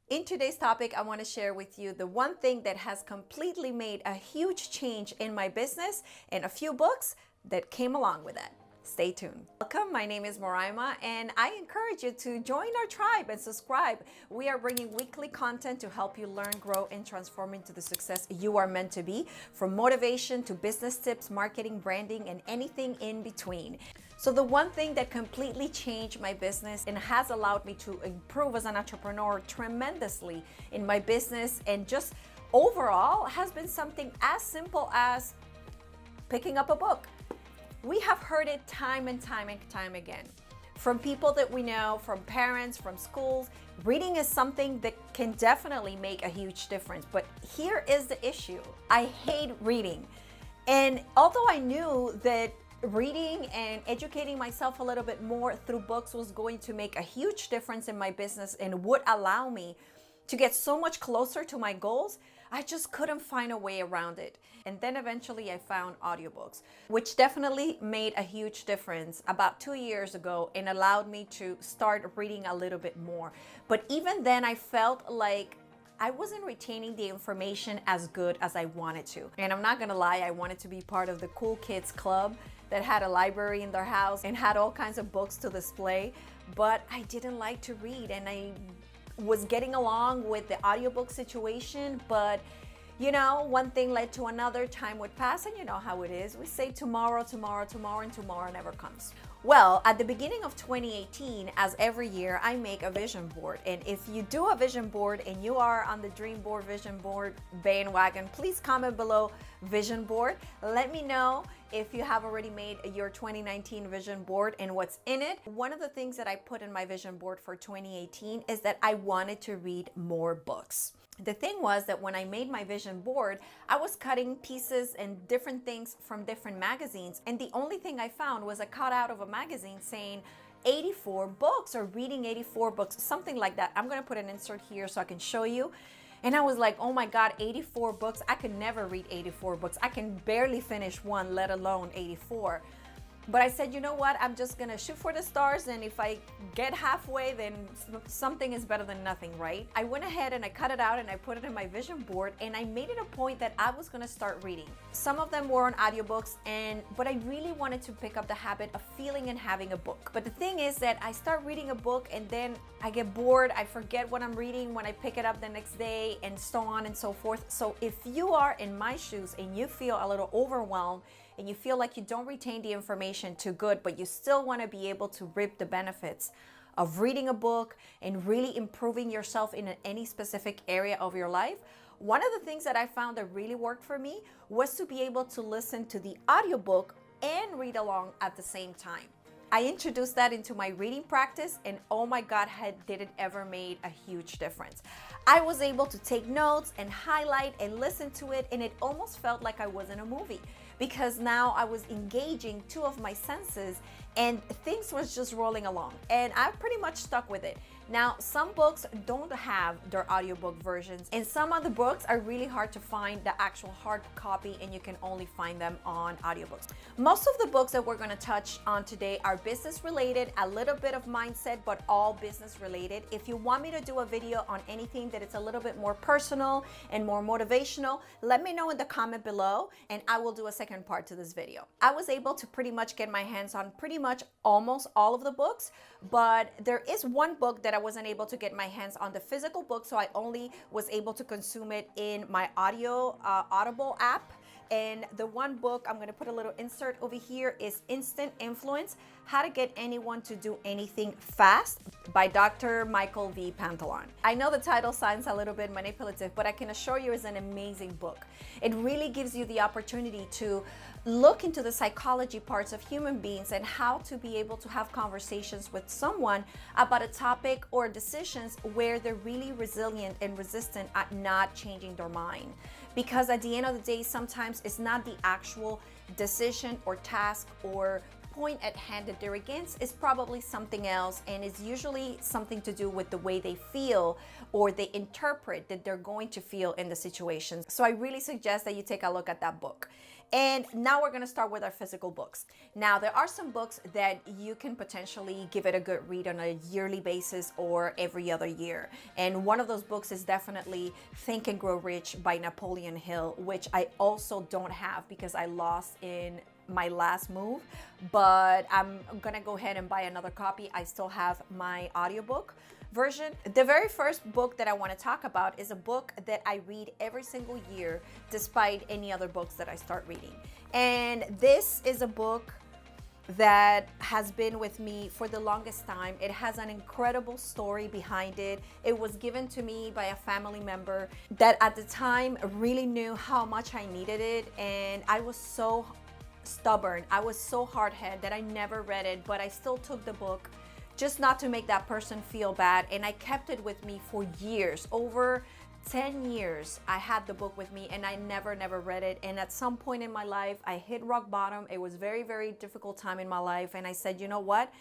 In today's topic, I want to share with you the one thing that has completely made a huge change in my business and a few books that came along with it. Stay tuned. Welcome, my name is Moraima, and I encourage you to join our tribe and subscribe. We are bringing weekly content to help you learn, grow, and transform into the success you are meant to be, from motivation to business tips, marketing, branding, and anything in between. So the one thing that completely changed my business and has allowed me to improve as an entrepreneur tremendously in my business and just overall has been something as simple as picking up a book. We have heard it time and time again. From people that we know, from parents, from schools, reading is something that can definitely make a huge difference. But here is the issue. I hate reading. And although I knew that reading and educating myself a little bit more through books was going to make a huge difference in my business and would allow me to get so much closer to my goals, I just couldn't find a way around it. And then eventually I found audiobooks, which definitely made a huge difference about 2 years ago and allowed me to start reading a little bit more. But even then I felt like I wasn't retaining the information as good as I wanted to. And I'm not gonna lie, I wanted to be part of the cool kids club that had a library in their house and had all kinds of books to display, but I didn't like to read, and I was getting along with the audiobook situation, but you know, one thing led to another, time would pass, and you know how it is. We say tomorrow, and tomorrow never comes. Well, at the beginning of 2018, as every year, I make a vision board. And if you do a vision board and you are on the Dream Board Vision Board bandwagon, please comment below vision board. Let me know if you have already made your 2019 vision board and what's in it. One of the things that I put in my vision board for 2018 is that I wanted to read more books. The thing was that when I made my vision board, I was cutting pieces and different things from different magazines, and the only thing I found was a cutout of a magazine saying 84 books or reading 84 books, something like that. I'm gonna put an insert here so I can show you. And I was like, oh my God, 84 books. I could never read 84 books. I can barely finish one, let alone 84. But I said, you know what? I'm just gonna shoot for the stars, and if I get halfway, then something is better than nothing, right? I went ahead and I cut it out and I put it in my vision board, and I made it a point that I was gonna start reading. Some of them were on audiobooks, but I really wanted to pick up the habit of feeling and having a book. But the thing is that I start reading a book and then I get bored, I forget what I'm reading when I pick it up the next day, and so on and so forth. So if you are in my shoes and you feel a little overwhelmed, and you feel like you don't retain the information too good, but you still want to be able to reap the benefits of reading a book and really improving yourself in any specific area of your life, one of the things that I found that really worked for me was to be able to listen to the audiobook and read along at the same time. I introduced that into my reading practice, and oh my God, did it ever made a huge difference. I was able to take notes and highlight and listen to it, and it almost felt like I was in a movie, because now I was engaging two of my senses and things was just rolling along, and I pretty much stuck with it. Now, some books don't have their audiobook versions, and some of the books are really hard to find the actual hard copy, and you can only find them on audiobooks. Most of the books that we're going to touch on today are business related, a little bit of mindset, but all business related. If you want me to do a video on anything that is a little bit more personal and more motivational, let me know in the comment below, and I will do a second part to this video. I was able to pretty much get my hands on pretty much almost all of the books, but there is one book that I wasn't able to get my hands on the physical book, so I only was able to consume it in my Audible app. And the one book, I'm going to put a little insert over here, is Instant Influence: How to Get Anyone to Do Anything Fast by Dr. Michael V. Pantalon. I know the title sounds a little bit manipulative, but I can assure you it's an amazing book. It really gives you the opportunity to look into the psychology parts of human beings and how to be able to have conversations with someone about a topic or decisions where they're really resilient and resistant at not changing their mind. Because at the end of the day, sometimes it's not the actual decision or task or point at hand that they're against is probably something else, and it's usually something to do with the way they feel or they interpret that they're going to feel in the situation. So I really suggest that you take a look at that book. And now we're going to start with our physical books. Now, there are some books that you can potentially give it a good read on a yearly basis or every other year. And one of those books is definitely Think and Grow Rich by Napoleon Hill, which I also don't have because I lost in my last move, but I'm gonna go ahead and buy another copy. I still have my audiobook version. The very first book that I want to talk about is a book that I read every single year despite any other books that I start reading. And this is a book that has been with me for the longest time. It has an incredible story behind it. It was given to me by a family member that at the time really knew how much I needed it, and I was so stubborn. I was so hard-headed that I never read it, but I still took the book just not to make that person feel bad, and I kept it with me for years. Over 10 years I had the book with me, and I never read it. And at some point in my life I hit rock bottom. It was very difficult time in my life, and I said, you know what,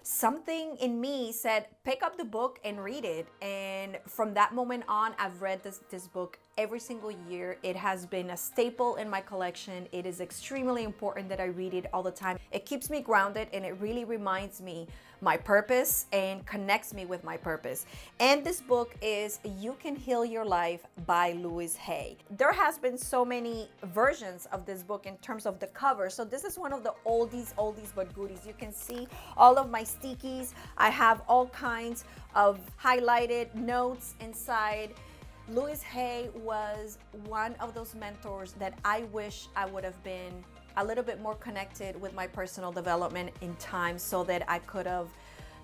something in me said pick up the book and read it. And from that moment on, I've read this book every single year. It has been a staple in my collection. It is extremely important that I read it all the time. It keeps me grounded, and it really reminds me my purpose and connects me with my purpose. And this book is You Can Heal Your Life by Louise Hay. There has been so many versions of this book in terms of the cover. So this is one of the oldies but goodies. You can see all of my stickies. I have all kinds of highlighted notes inside. Louise Hay was one of those mentors that I wish I would have been a little bit more connected with my personal development in time, so that I could have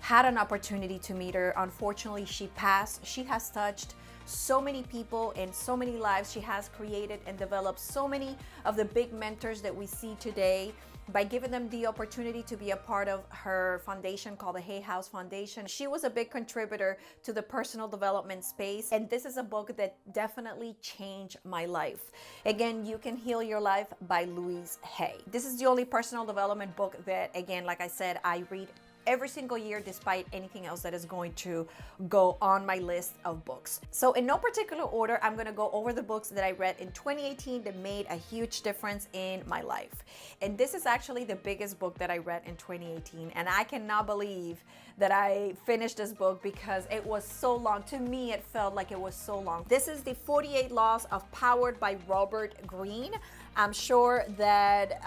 had an opportunity to meet her. Unfortunately, she passed. She has touched so many people and so many lives. She has created and developed so many of the big mentors that we see today by giving them the opportunity to be a part of her foundation called the Hay House Foundation. She was a big contributor to the personal development space, and this is a book that definitely changed my life. Again, You Can Heal Your Life by Louise Hay. This is the only personal development book that, again, like I said, I read every single year despite anything else that is going to go on my list of books. So in no particular order, I'm going to go over the books that I read in 2018 that made a huge difference in my life. And this is actually the biggest book that I read in 2018, and I cannot believe that I finished this book because it was so long. To me, it felt like it was so long. This is the 48 Laws of Power by Robert Greene. I'm sure that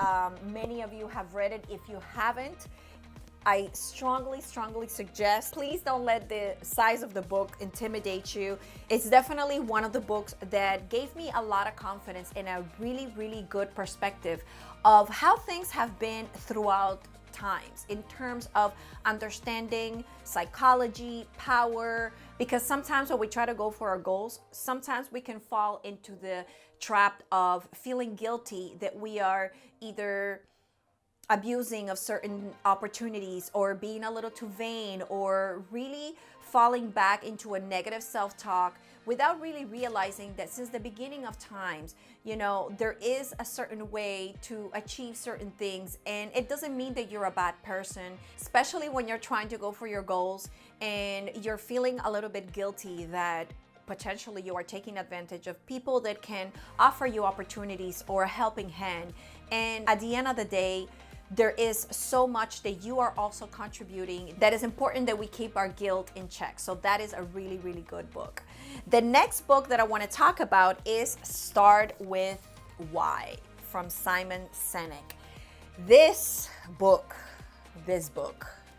many of you have read it. If you haven't, I strongly suggest, please don't let the size of the book intimidate you. It's definitely one of the books that gave me a lot of confidence and a really good perspective of how things have been throughout times in terms of understanding psychology, power, because sometimes when we try to go for our goals, sometimes we can fall into the trap of feeling guilty that we are either abusing of certain opportunities or being a little too vain or really falling back into a negative self-talk without really realizing that since the beginning of times, you know, there is a certain way to achieve certain things, and it doesn't mean that you're a bad person, especially when you're trying to go for your goals and you're feeling a little bit guilty that potentially you are taking advantage of people that can offer you opportunities or a helping hand. And at the end of the day, there is so much that you are also contributing that is important that we keep our guilt in check. So that is a really good book. The next book that I want to talk about is Start With Why from Simon Sinek. This book,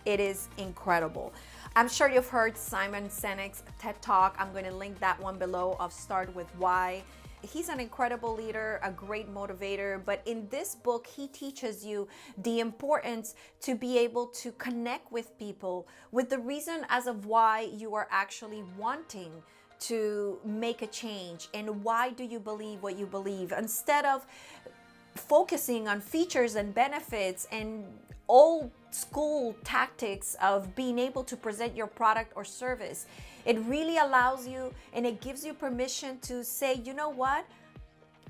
it is incredible. I'm sure you've heard Simon Sinek's TED Talk. I'm going to link that one below of Start With Why. He's an incredible leader, a great motivator, but in this book, he teaches you the importance to be able to connect with people with the reason as of why you are actually wanting to make a change and why do you believe what you believe, instead of focusing on features and benefits and old school tactics of being able to present your product or service. It really allows you and it gives you permission to say, you know what?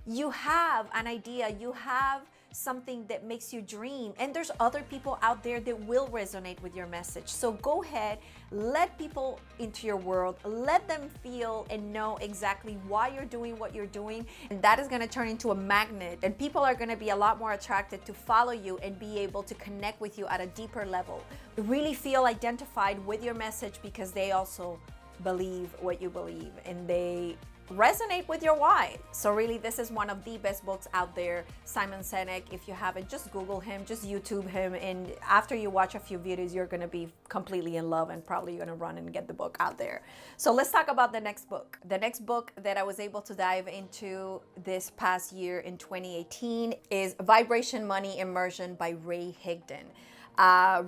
You have an idea, you have something that makes you dream. And there's other people out there that will resonate with your message. So go ahead, let people into your world, let them feel and know exactly why you're doing what you're doing. And that is going to turn into a magnet, and people are going to be a lot more attracted to follow you and be able to connect with you at a deeper level. Really feel identified with your message because they also believe what you believe and they resonate with your why. So really, this is one of the best books out there. Simon Sinek, if you haven't, just Google him, just YouTube him, and after you watch a few videos, you're going to be completely in love and probably going to run and get the book out there. So let's talk about the next book. The next book that I was able to dive into this past year in 2018 is Vibration Money Immersion by Ray Higdon.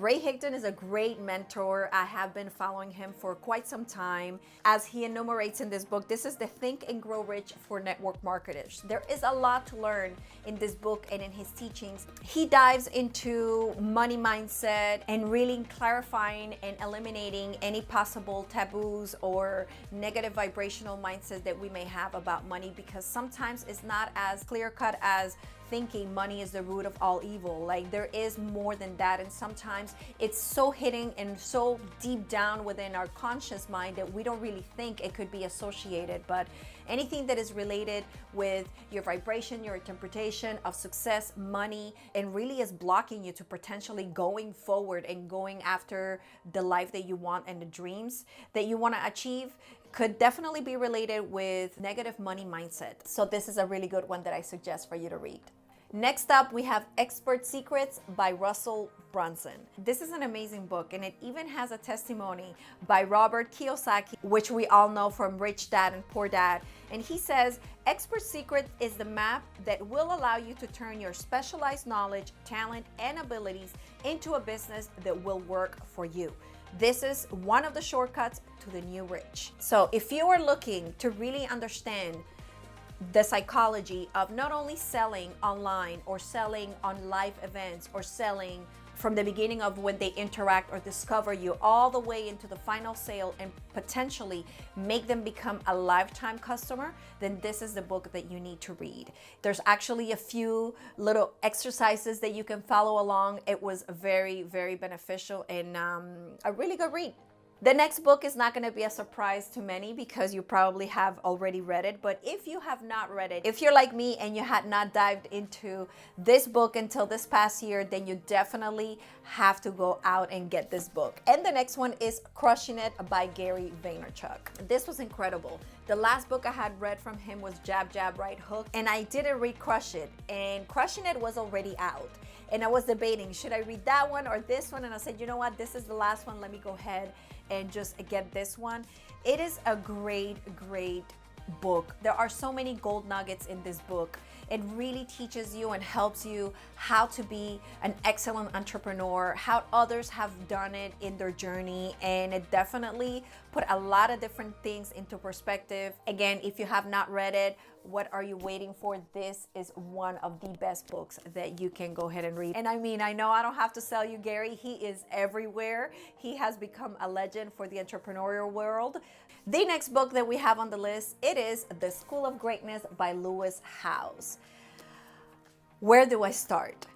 Ray Higdon is a great mentor. I have been following him for quite some time. As he enumerates in this book, this is the Think and Grow Rich for network marketers. There is a lot to learn in this book and in his teachings. He dives into money mindset and really clarifying and eliminating any possible taboos or negative vibrational mindsets that we may have about money, because sometimes it's not as clear-cut as thinking money is the root of all evil. Like, there is more than that, and sometimes it's so hidden and so deep down within our conscious mind that we don't really think it could be associated. But anything that is related with your vibration, your interpretation of success, money, and really is blocking you to potentially going forward and going after the life that you want and the dreams that you want to achieve, could definitely be related with negative money mindset. So this is a really good one that I suggest for you to read. Next up, we have Expert Secrets by Russell Brunson. This is an amazing book, and it even has a testimony by Robert Kiyosaki, which we all know from Rich Dad and Poor Dad. And he says, Expert Secrets is the map that will allow you to turn your specialized knowledge, talent, and abilities into a business that will work for you. This is one of the shortcuts to the new rich. So if you are looking to really understand the psychology of not only selling online or selling on live events or selling from the beginning of when they interact or discover you all the way into the final sale and potentially make them become a lifetime customer, then this is the book that you need to read. There's actually a few little exercises that you can follow along. It was very, very beneficial and a really good read. The next book is not going to be a surprise to many because you probably have already read it. But if you have not read it, if you're like me and you had not dived into this book until this past year, then you definitely have to go out and get this book. And the next one is Crushing It by Gary Vaynerchuk. This was incredible. The last book I had read from him was Jab, Jab, Right Hook. And I didn't read Crush It. And Crushing It was already out. And I was debating, should I read that one or this one? And I said, you know what? This is the last one. Let me go ahead and just get this one. It is a great, great book. There are so many gold nuggets in this book. It really teaches you and helps you how to be an excellent entrepreneur, how others have done it in their journey, and it definitely put a lot of different things into perspective. Again, if you have not read it, what are you waiting for? This is one of the best books that you can go ahead and read. And I mean, I know I don't have to sell you Gary. He is everywhere. He has become a legend for the entrepreneurial world. The next book that we have on the list, it is The School of Greatness by Lewis Howes. Where do I start?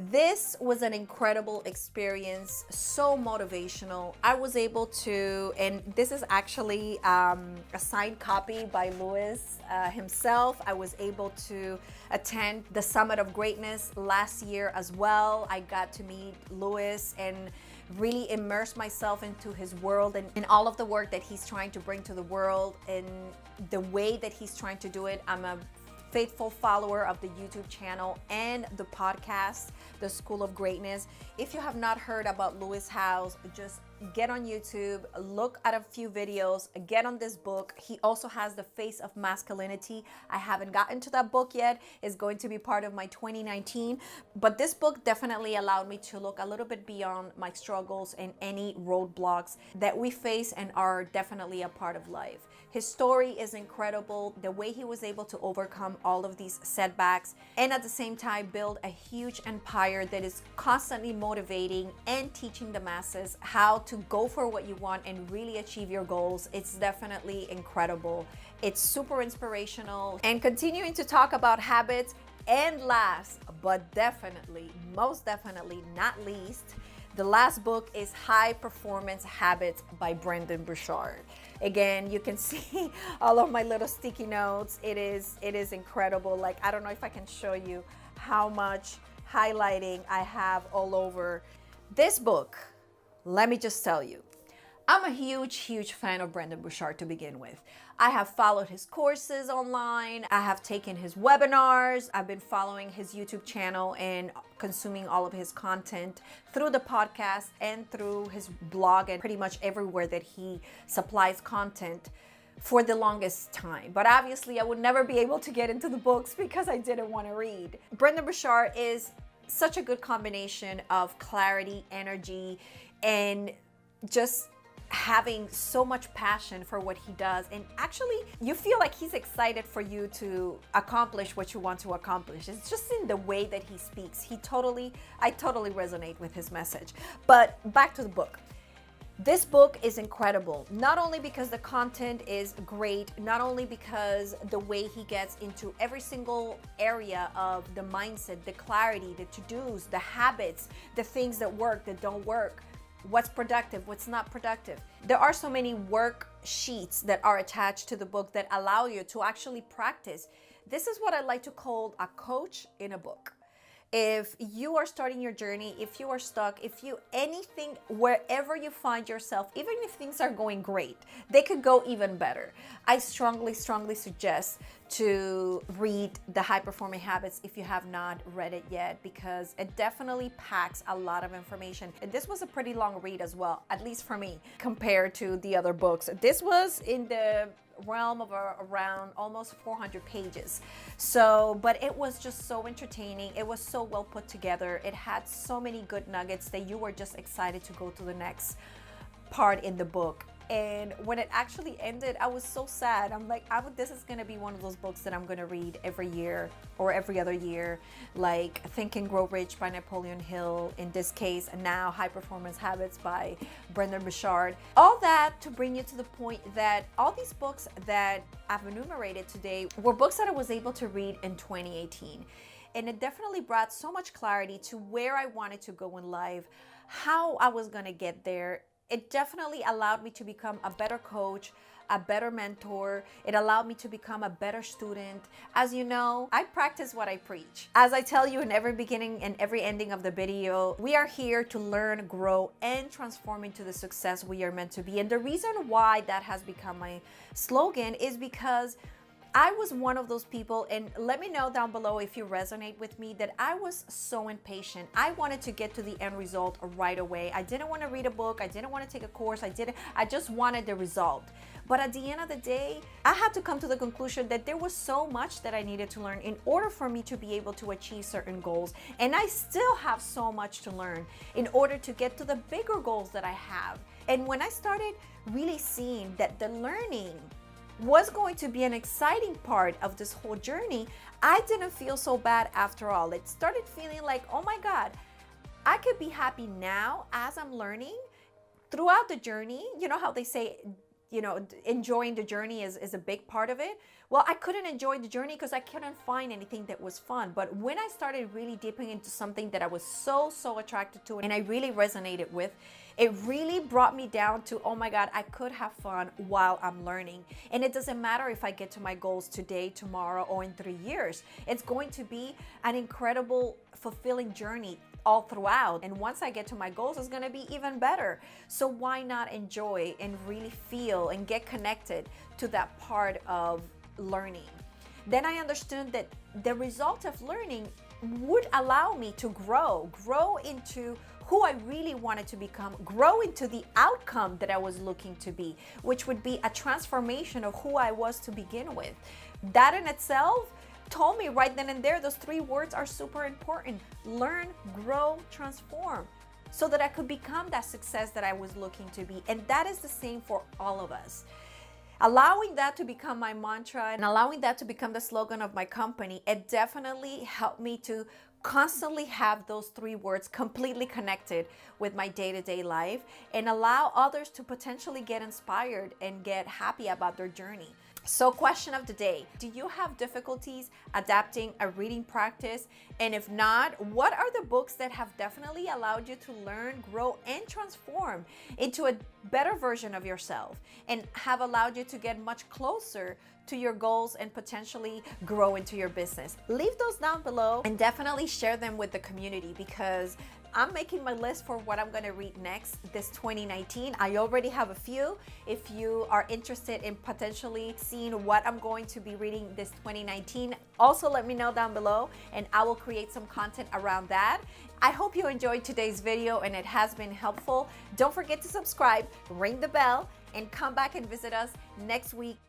This was an incredible experience, so motivational. I was able to, and this is actually a signed copy by Lewis himself. I was able to attend the Summit of Greatness last year as well. I got to meet Lewis and really immerse myself into his world and in all of the work that he's trying to bring to the world and the way that he's trying to do it. I'm a faithful follower of the YouTube channel and the podcast, The School of Greatness. If you have not heard about Lewis Howes, just get on YouTube, look at a few videos, get on this book. He also has The Face of Masculinity. I haven't gotten to that book yet. It's going to be part of my 2019. But this book definitely allowed me to look a little bit beyond my struggles and any roadblocks that we face and are definitely a part of life. His story is incredible, the way he was able to overcome all of these setbacks and at the same time build a huge empire that is constantly motivating and teaching the masses how to go for what you want and really achieve your goals. It's definitely incredible. It's super inspirational. And continuing to talk about habits, and last but definitely, most definitely not least, the last book is HighPerformance Habits by Brendon Burchard. Again, you can see all of my little sticky notes. It is incredible. Like, I don't know if I can show you how much highlighting I have all over this book. Let me just tell you, I'm a huge fan of Brendon Burchard to begin with. I have followed his courses online. I have taken his webinars. I've been following his YouTube channel and consuming all of his content through the podcast and through his blog and pretty much everywhere that he supplies content for the longest time. But obviously I would never be able to get into the books because I didn't want to read. Brendon Burchard is such a good combination of clarity, energy, and just having so much passion for what he does. And actually, you feel like he's excited for you to accomplish what you want to accomplish. It's just in the way that he speaks. I totally resonate with his message. But back to the book. This book is incredible, not only because the content is great, not only because the way he gets into every single area of the mindset, the clarity, the to-dos, the habits, the things that work, that don't work, what's productive, what's not productive. There are so many worksheets that are attached to the book that allow you to actually practice. This is what I like to call a coach in a book. If you are starting your journey, if you are stuck, anything, wherever you find yourself, even if things are going great, they could go even better. I strongly suggest to read the HighPerformance Habits if you have not read it yet, because it definitely packs a lot of information. And this was a pretty long read as well, at least for me, compared to the other books. This was in the realm of around almost 400 pages. But it was just so entertaining. It was so well put together. It had so many good nuggets that you were just excited to go to the next part in the book. And when it actually ended, I was so sad. I'm like, this is going to be one of those books that I'm going to read every year or every other year, like Think and Grow Rich by Napoleon Hill, in this case, and now HighPerformance Habits by Brendon Burchard. All that to bring you to the point that all these books that I've enumerated today were books that I was able to read in 2018. And it definitely brought so much clarity to where I wanted to go in life, how I was going to get there. It definitely allowed me to become a better coach, a better mentor. It allowed me to become a better student. As you know, I practice what I preach. As I tell you in every beginning and every ending of the video, we are here to learn, grow, and transform into the success we are meant to be. And the reason why that has become my slogan is because I was one of those people, and let me know down below if you resonate with me, that I was so impatient. I wanted to get to the end result right away. I didn't want to read a book. I didn't want to take a course. I just wanted the result. But at the end of the day, I had to come to the conclusion that there was so much that I needed to learn in order for me to be able to achieve certain goals. And I still have so much to learn in order to get to the bigger goals that I have. And when I started really seeing that the learning was going to be an exciting part of this whole journey, I didn't feel so bad after all. It started feeling like, oh my God, I could be happy now as I'm learning throughout the journey. You know how they say, enjoying the journey is a big part of it. Well, I couldn't enjoy the journey because I couldn't find anything that was fun. But when I started really dipping into something that I was so attracted to and I really resonated with, it really brought me down to, oh my God, I could have fun while I'm learning. And it doesn't matter if I get to my goals today, tomorrow, or in 3 years. It's going to be an incredible, fulfilling journey all throughout. And once I get to my goals, it's going to be even better. So why not enjoy and really feel and get connected to that part of learning? Then I understood that the result of learning would allow me to grow into who I really wanted to become, grow into the outcome that I was looking to be, which would be a transformation of who I was to begin with. That in itself told me right then and there, those 3 words are super important: learn, grow, transform, so that I could become that success that I was looking to be. And that is the same for all of us. Allowing that to become my mantra and allowing that to become the slogan of my company, it definitely helped me to constantly have those 3 words completely connected with my day-to-day life and allow others to potentially get inspired and get happy about their journey. So, question of the day: do you have difficulties adapting a reading practice? And if not, what are the books that have definitely allowed you to learn, grow, and transform into a better version of yourself, and have allowed you to get much closer to your goals and potentially grow into your business? Leave those down below and definitely share them with the community, because I'm making my list for what I'm going to read next this 2019. I already have a few. If you are interested in potentially seeing what I'm going to be reading this 2019, also let me know down below and I will create some content around that. I hope you enjoyed today's video and it has been helpful. Don't forget to subscribe, ring the bell, and come back and visit us next week.